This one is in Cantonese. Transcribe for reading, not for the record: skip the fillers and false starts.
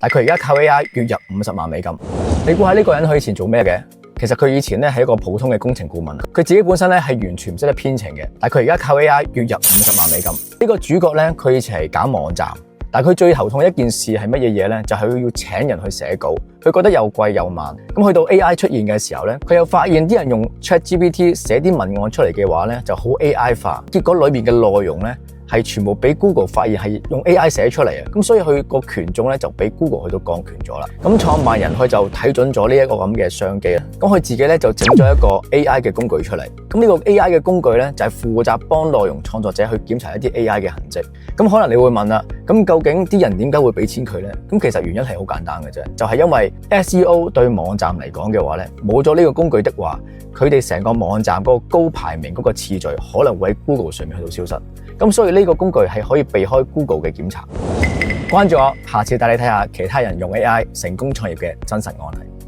但係佢而家靠 AI 月入50萬美金。你估下呢個人佢以前做咩嘅？其實佢以前咧係一個普通嘅工程顧問，佢自己本身咧係完全唔識得編程嘅，但係佢而家靠 AI 月入50萬美金。呢個主角咧，佢以前係搞網站，但係佢最頭痛一件事係乜嘢嘢咧？就係佢要請人去寫稿，佢覺得又貴又慢。咁去到 AI 出現嘅時候咧，佢又發現啲人用 ChatGPT 寫啲文案出嚟嘅話咧就好 AI 化，結果裏面嘅內容咧係全部俾 Google 發現係用 AI 寫出嚟啊！咁所以佢個權重咧就俾 Google 去到降權咗啦。咁創辦人佢就睇準咗呢一個咁嘅商機啦。咁佢自己咧就整咗一個 AI 嘅工具出嚟。咁呢個 AI 嘅工具咧就係負責幫內容創作者去檢查一啲 AI 嘅痕跡。咁可能你會問啦，咁究竟啲人點解會俾錢佢咧？咁其實原因係好簡單嘅啫，就係因為 SEO 對網站嚟講嘅話咧，冇咗呢個工具的話，佢哋成個網站嗰個高排名嗰個次序可能會喺 Google 上面去到消失。咁所以呢個工具係可以避開 Google 嘅檢查。關注我，下次帶你睇下其他人用 AI 成功創業嘅真實案例。